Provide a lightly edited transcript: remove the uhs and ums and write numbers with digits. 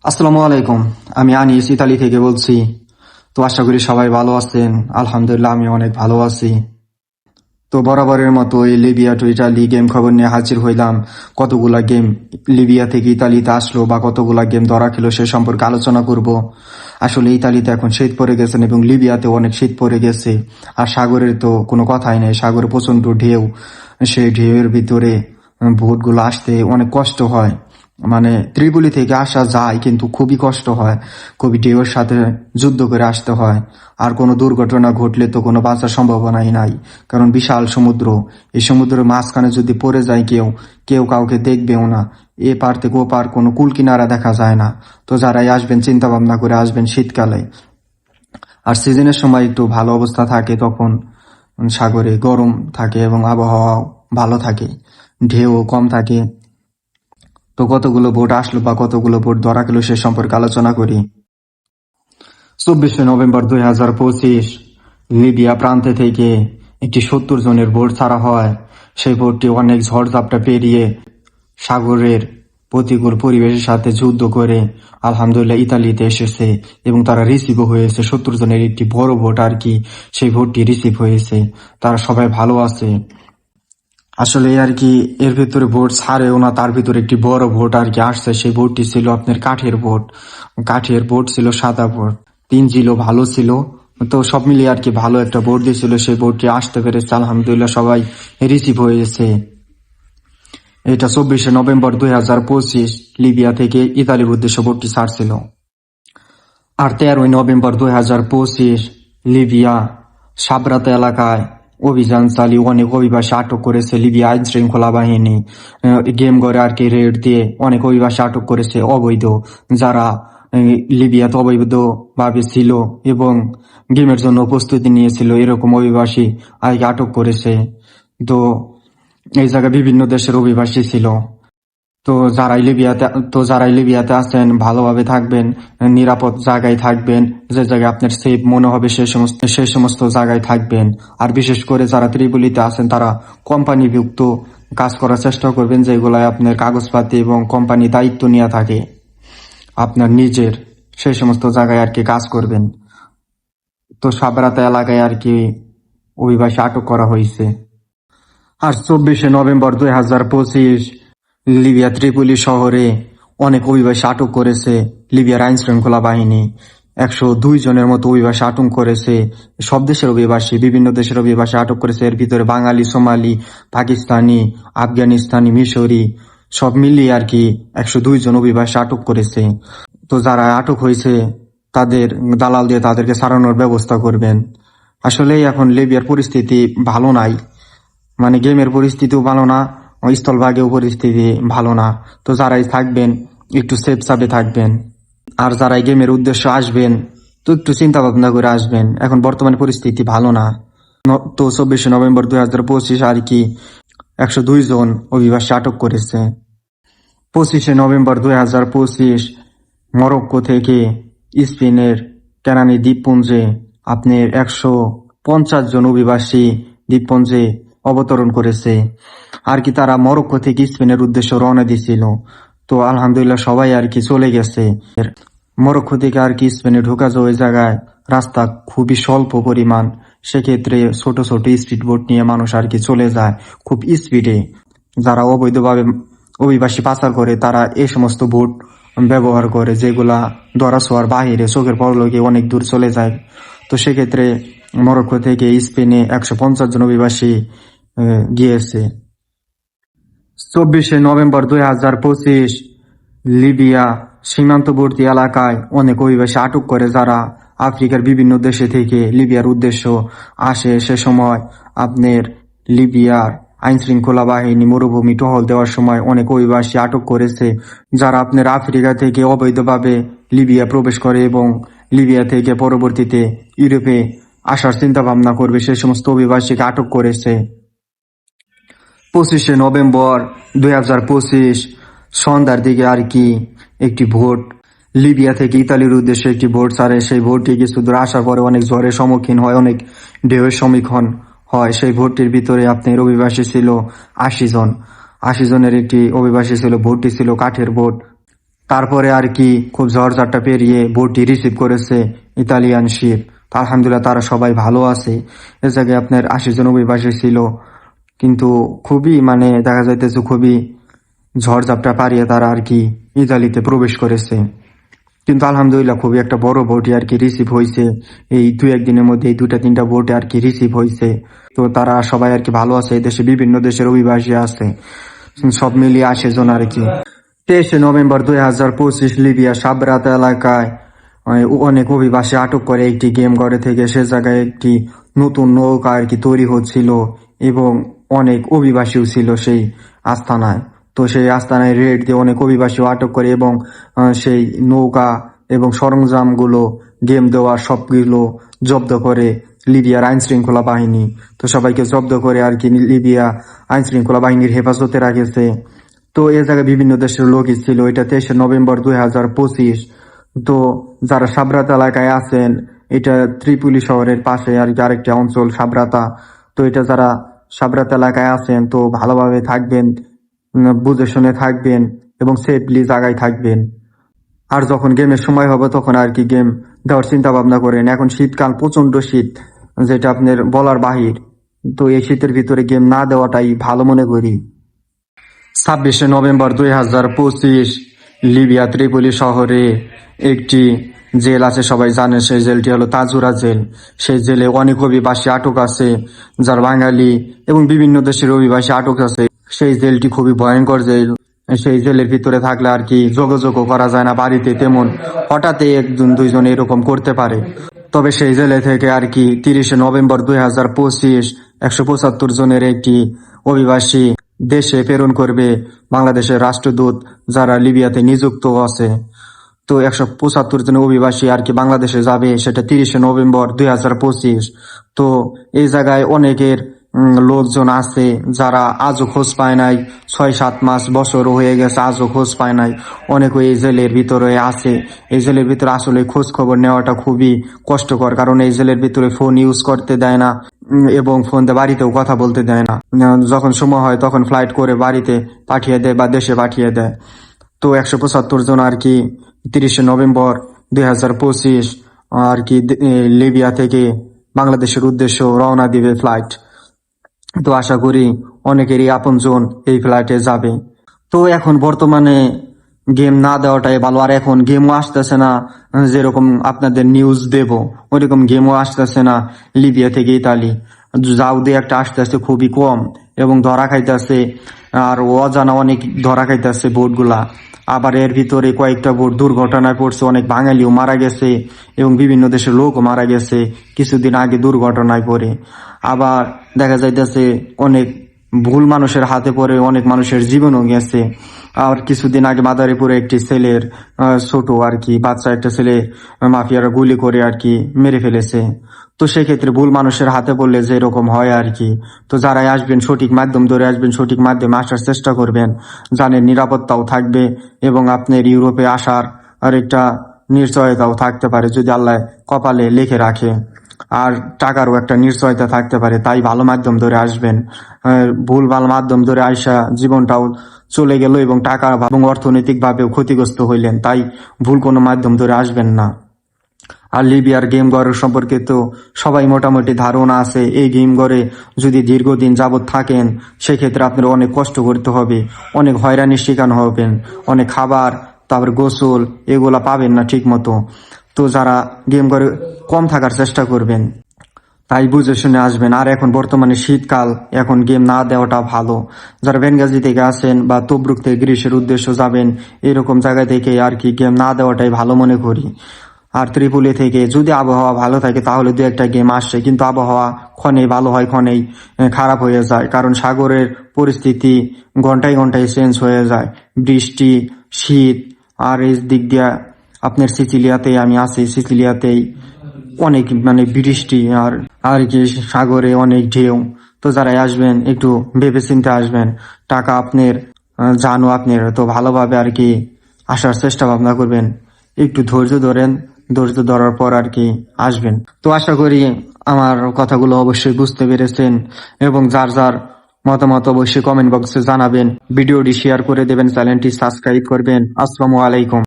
আসসালামু আলাইকুম। আমি আনিস ইতালি থেকে বলছি। তো আশা করি সবাই ভালো আছেন। আলহামদুলিল্লাহ আমি অনেক ভালো আছি। তো বরাবরের মতো এই লিবিয়া টু ইতালি গেম খবর নিয়ে হাজির হইলাম। কতগুলা গেম লিবিয়া থেকে ইতালিতে আসলো বা কতগুলা গেম ধরা খেলো সে সম্পর্কে আলোচনা করব। আসলে ইতালিতে এখন শীত পড়ে গেছেন এবং লিবিয়াতে অনেক শীত পড়ে গেছে। আর সাগরের তো কোনো কথাই নেই, সাগরে প্রচন্ড ঢেউ। সেই ঢেউয়ের ভিতরে বোটগুলো আসতে অনেক কষ্ট হয়। মানে ত্রিপলি থেকে আসা যায় কিন্তু খুবই কষ্ট হয়, খুবই ঢেউয়ের সাথে যুদ্ধ করে আসতে হয়। আর কোনো দুর্ঘটনা ঘটলে তো কোনো বাঁচার সম্ভাবনাই নাই, কারণ বিশাল সমুদ্র। এই সমুদ্রের মাঝখানে যদি পড়ে যায় কেউ, কেউ কাউকে দেখবেও না। এ পার থেকে ও পার কোনো কুল কিনারা দেখা যায় না। তো যারাই আসবেন চিন্তা ভাবনা করে আসবেন শীতকালে। আর সিজনের সময় একটু ভালো অবস্থা থাকে, তখন সাগরে গরম থাকে এবং আবহাওয়া ভালো থাকে, ঢেউ কম থাকে। তো কতগুলো বোট আসলো বা কতগুলো বোট ধরা গেল সে সম্পর্কে আলোচনা করি। 24শে নভেম্বর 2025 লিবিয়া প্রান্তে থেকে একটি 70 জনের বোট ছাড়া হয়। সেই বোটটি অনেক ঝড়ঝাপটা পেরিয়ে সাগরের প্রতিকূল পরিবেশের সাথে যুদ্ধ করে আলহামদুলিল্লাহ ইতালিতে এসেছে এবং তারা রিসিভও হয়েছে। 70 জনের একটি বড় বোট আর কি, সেই বোটটি রিসিভ হয়েছে। তারা সবাই ভালো আছে। আসলে আর কি এর ভিতরে বোট ছাড়েও না, তার ভিতরে একটি বড় বোট আর কি আসছে। সেই বোটটি ছিল আপনার কাঠের বোট। কাঠের বোট ছিল, সাদা বোট। তিন ছিল, ভালো ছিল। তো সব মিলিয়ে আর কি ভালো একটা বোট দিয়েছিল। সেই বোটটি আসতে পেরেছে আলহামদুলিল্লাহ, সবাই রিসিভ হয়েছে। এটা 24শে নভেম্বর 2025 লিবিয়া থেকে ইতালির উদ্দেশ্যে বোটটি ছাড়ছিল। আর 13ই নভেম্বর 2025 লিবিয়া সাবরাত এলাকায় অভিযান চালিয়ে অনেক অভিবাসী আটক করেছে লিবিয়া আইন শৃঙ্খলা বাহিনী। গেম ঘরে আর কি রেড দিয়ে অনেক অভিবাসী আটক করেছে অবৈধ, যারা লিবিয়াতে অবৈধ ভাবে ছিল এবং গেমের জন্য প্রস্তুতি নিয়েছিল, এরকম অভিবাসী আর কি আটক করেছে। তো এই জায়গায় বিভিন্ন দেশের অভিবাসী ছিল। তো যারাই লিবিয়াতে আছেন ভালোভাবে থাকবেন, নিরাপদ জায়গায় থাকবেন। যে জায়গায় আপনার সেফ মনে হবে সেই সমস্ত জায়গায় থাকবেন। আর বিশেষ করে যারা ত্রিপলিতে আছেন তারা কোম্পানিভুক্ত কাজ করার চেষ্টা করবেন, যেগুলায় আপনার কাগজপাতি এবং কোম্পানি দায়িত্ব নিয়ে থাকে আপনার নিজের, সেই সমস্ত জায়গায় আর কি কাজ করবেন। তো সাবরাতা এলাকায় আর কি অভিবাসী আটক করা হয়েছে। আর 24শে নভেম্বর 2025 লিবিয়া ত্রিপলি শহরে অনেক অভিবাসী আটক করেছে লিবিয়ার আইন শৃঙ্খলা বাহিনী। 102 জনের মতো অভিবাসী আটক করেছে। সব দেশের অভিবাসী, বিভিন্ন দেশের অভিবাসী আটক করেছে। এর ভিতরে বাঙালি, সোমালি, পাকিস্তানি, আফগানিস্তানি, মিশরি সব মিলিয়ে আর কি 102 জন অভিবাসী আটক করেছে। তো যারা আটক হয়েছে তাদের দালাল দিয়ে তাদেরকে ছাড়ানোর ব্যবস্থা করবেন। আসলে এখন লিবিয়ার পরিস্থিতি ভালো নাই, মানে গেমের পরিস্থিতিও ভালো না, স্থলভাগেও পরিস্থিতি ভালো না। তো যারাই থাকবেন একটু সেফ সাবে থাকবেন। আর যারাই গেমের উদ্দেশ্য আসবেন তো একটু চিন্তা ভাবনা করে আসবেন, এখন বর্তমানে পরিস্থিতি ভালো না। তো 24শে নভেম্বর 2025 আর কি 102 জন অভিবাসী আটক করেছে। 25শে নভেম্বর 2025 মরক্কো থেকে স্পেনের ক্যানারি দ্বীপপুঞ্জে আপনার 150 জন অভিবাসী দ্বীপপুঞ্জে অবতরণ করেছে আর কি। তারা মরক্কো থেকে স্পেনের উদ্দেশ্যে রওনা দিয়েছিল। তো আলহামদুলিল্লাহ সবাই আর কি চলে গেছে। মরক্কো থেকে আর কি স্পেনে ঢোকা যায় ওই জায়গায় রাস্তা খুবই স্বল্প পরিমাণ। সেক্ষেত্রে ছোট ছোট স্পিড বোট নিয়ে মানুষ আর কি চলে যায় খুব স্পিডে। যারা অবৈধভাবে অভিবাসী পাচার করে তারা এই সমস্ত বোট ব্যবহার করে, যেগুলা ধরা ছোঁয়ার বাহিরে, চোখের পলকে অনেক দূর চলে যায়। তো সেক্ষেত্রে মরক্কো থেকে স্পেনে 150 জন অভিবাসী গিয়েছে। 24শে নভেম্বর 2025 লিবিয়া সীমান্তবর্তী এলাকায় অনেক অভিবাসী আটক করে, যারা আফ্রিকার বিভিন্ন দেশে থেকে লিবিয়ার উদ্দেশ্য আসে। সে সময় আপনার লিবিয়ার আইন শৃঙ্খলা বাহিনী মরুভূমি টহল দেওয়ার সময় অনেক অভিবাসী আটক করেছে, যারা আপনার আফ্রিকা থেকে অবৈধভাবে লিবিয়া প্রবেশ করে এবং লিবিয়া থেকে পরবর্তীতে ইউরোপে আসার চিন্তা ভাবনা করবে, সে সমস্ত অভিবাসীকে আটক করেছে। 25শে নভেম্বর 2025 সন্ধ্যার দিকে আর কি একটি ভোট লিবিয়া থেকে ইতালির উদ্দেশ্যে একটি ভোট ছাড়ে। সেই ভোটটি কিছু দূর আসার পরে অনেক ঝড়ের সম্মুখীন হয়, অনেক ঢেউয়ের সম্মুখীন হয়। সেই ভোটটির ভিতরে আপনার অভিবাসী ছিল 80 জন। 80 জনের একটি অভিবাসী ছিল। ভোটটি ছিল কাঠের ভোট। তারপরে আর কি খুব ঝড়ঝাপটা পেরিয়ে বোটটি রিসিভ করেছে ইতালিয়ান শিপ। আলহামদুলিল্লাহ তারা সবাই ভালো আছে। এ জায়গায় আপনার 80 জন অভিবাসী ছিল, কিন্তু খুবই মানে দেখা যাইতেছে খুবই ঝড়ঝাপটা পারিয়ে তারা আর কি ইতালিতে প্রবেশ করেছে। কিন্তু আলহামদুলিল্লাহ খুবই একটা বড় বোটই আর কি রিসিভ হয়েছে। এই 2-1 দিনের মধ্যে এই 2-3টা বোটে আর কি রিসিভ হয়েছে। তো তারা সবাই আর কি ভালো আছে। এই দেশে বিভিন্ন দেশের অভিবাসী আছে, সব মিলিয়ে 80 জন আর কি। 23 নভেম্বর 2025 লিবিয়া সাবরাত এলাকায় অনেক অভিবাসী আটক করে একটি গেম ঘরে থেকে। সে জায়গায় একটি নতুন নৌকা আর কি তৈরি হচ্ছিল এবং অনেক অভিবাসীও ছিল সেই আস্তানায়। তো সেই আস্তানায় রেড দিয়ে অনেক অভিবাসীও আটক করে এবং সেই নৌকা এবং সরঞ্জামগুলো গেম দেওয়ার সবগুলো জব্দ করে লিবিয়ার আইন শৃঙ্খলা বাহিনী। তো সবাইকে জব্দ করে আর কি লিবিয়া আইন শৃঙ্খলা বাহিনীর হেফাজতে রাখেছে। তো এ জায়গায় বিভিন্ন দেশের লোকই ছিল। এটা 23 নভেম্বর 2025। তো যারা সাবরাতা এলাকায় আছেন, এটা ত্রিপুলি শহরের পাশে আর কি আরেকটা অঞ্চল সাবরাতা। তো এটা যারা সাবরাতা এলাকায় আছেন তো ভালোভাবে থাকবেন, বুঝে শুনে থাকবেন এবং সেফলি জায়গায় থাকবেন। আর যখন গেমের সময় হবে তখন আর কি গেম দেওয়ার চিন্তা ভাবনা করেন। এখন শীতকাল, প্রচন্ড শীত, যেটা আপনার বলার বাহির। তো এই শীতের ভিতরে গেম না দেওয়াটাই ভালো মনে করি। 26 নভেম্বর 2025 লিবিয়া ত্রিপলি শহরে একটি জেল আছে, সবাই জানে। সেই জেলটি হলো তাজুরা জেল। সেই জেলে অনেক অভিবাসী আটক আছে, যার বাঙালি এবং বিভিন্ন দেশের অভিবাসী আটক আছে। সেই জেলটি খুবই ভয়ঙ্কর জেল। সেই জেলের ভিতরে থাকলে আর কি যোগাযোগও করা যায় না বাড়িতে তেমন। হঠাৎই 1-2 জন এরকম করতে পারে। তবে সেই জেলে থেকে আর কি 30 নভেম্বর 2025 175 জনের একটি অভিবাসী দেশে প্রেরণ করবে বাংলাদেশের রাষ্ট্রদূত, যারা লিবিয়াতে নিযুক্ত আছে। তো 175 জন অভিবাসী আর কি বাংলাদেশে যাবে, সেটা 30 নভেম্বর 2025। তো এই জায়গায় অনেকের লোকজন আছে যারা আজও খোঁজ পায় নাই। 6-7 মাস, বছরও হয়ে গেছে, আজও খোঁজ পায় নাই। অনেকে এই জেলের ভিতরে আছে। এই জেলের ভিতরে আসলে খোঁজ খবর নেওয়াটা খুবই কষ্টকর, কারণ এই জেলের ভিতরে ফোন ইউজ করতে দেয় না এবং ফোন দিয়ে বাড়িতেও কথা বলতে দেয় না। যখন সময় হয় তখন ফ্লাইট করে বাড়িতে পাঠিয়ে দেয় বা দেশে পাঠিয়ে দেয়। তো 175 জন আর কি 30 নভেম্বর 2025 আর কি লিবিয়া থেকে বাংলাদেশের উদ্দেশ্য রওনা দিবে ফ্লাইট। তো আশা করি অনেকেরই আপনজন এই ফ্লাইটে যাবে। তো এখন বর্তমানে গেম না দেওয়াটাই ভালো। আর এখন গেমও আসতেছে না, যেরকম আপনাদের নিউজ দেব ওইরকম গেমও আসতেছে না লিবিয়া থেকে ইতালি। যাও দিয়ে একটা আসতেছে খুবই কম এবং ধরা খাইতেছে, আর অজানা অনেক ধরা খাইতেছে বোটগুলা। আবার এর ভিতরে কয়েকটা বোট দুর্ঘটনায় পড়ছে, অনেক বাঙালিও মারা গেছে এবং বিভিন্ন দেশের লোকও মারা গেছে কিছুদিন আগে দুর্ঘটনায় পড়ে। আবার দেখা যাইতেছে অনেক ভুল মানুষের হাতে পড়ে অনেক মানুষের জীবনও গেছে। আর কিছুদিন আগে মাদারীপুরে একটি ছেলের ছোট আর কি বাচ্চা একটা ছেলে মাফিয়ারা গুলি করে আর কি মেরে ফেলেছে। তো সেক্ষেত্রে ভুল মানুষের হাতে পড়লে যে এরকম হয় আর কি। তো যারাই আসবেন সঠিক মাধ্যম ধরে আসবেন, সঠিক মাধ্যমে আসার চেষ্টা করবেন, জানের নিরাপত্তাও থাকবে এবং আপনার ইউরোপে আসার আর একটা নিশ্চয়তাও থাকতে পারে যদি আল্লাহ কপালে লিখে রাখে। আর টাকারও একটা নিশ্চয়তা থাকতে পারে, তাই ভালো মাধ্যম ধরে আসবেন। ভুল ভালো মাধ্যম ধরে আইসা জীবনটাও চলে গেল এবং টাকা এবং অর্থনৈতিক ভাবেও ক্ষতিগ্রস্ত হইলেন। তাই ভুল কোনো মাধ্যম ধরে আসবেন না। আর লিবিয়ার গেম ঘরের সম্পর্কে তো সবাই মোটামুটি ধারণা আছে। এই গেম ঘরে যদি দীর্ঘদিন যাবৎ থাকেন সেক্ষেত্রে আপনার অনেক কষ্ট করতে হবে, অনেক হয়রানির শিকার হবেন, অনেক খাবার তারপর গোসল এগুলা পাবেন না ঠিক মতো। তো যারা গেম ঘরে কম থাকার চেষ্টা করবেন, তাই বুঝে শুনে আসবেন। আর এখন বর্তমানে শীতকাল, এখন গেম না দেওয়াটা ভালো। যারা বেনগাজি থেকে আসেন বা তবরুক থেকে গ্রীষ্মের উদ্দেশ্য যাবেন, এরকম জায়গা থেকে আর কি গেম না দেওয়াটাই ভালো মনে করি। আর ত্রিপুলি থেকে যদি আবহাওয়া ভালো থাকে তাহলে 2-1টা গেম আসছে, কিন্তু আবহাওয়া ক্ষণেই ভালো হয় ক্ষণেই খারাপ হয়ে যায়, কারণ সাগরের পরিস্থিতি ঘন্টায় ঘন্টায় চেঞ্জ হয়ে যায়। বৃষ্টি, শীত, আর এই দিক দিয়া আপনার সিচিলিয়াতে আমি আছি, সিচিলিয়াতেই অনেক মানে বৃষ্টি আর আর কি সাগরে অনেক ঢেউ। তো যারাই আসবেন একটু ভেবে চিন্তে আসবেন। টাকা আপনার জানো আপনার, তো ভালোভাবে আর কি আসার চেষ্টা ভাবনা করবেন। একটু ধৈর্য ধরেন, ধৈর্য ধরার পর আর কি আসবেন। তো আশা করি আমার কথাগুলো অবশ্যই বুঝতে পেরেছেন এবং যার যার মতামত অবশ্যই কমেন্ট বক্সে জানাবেন। ভিডিওটি শেয়ার করে দেবেন, চ্যানেলটি সাবস্ক্রাইব করবেন। আসসালামু আলাইকুম।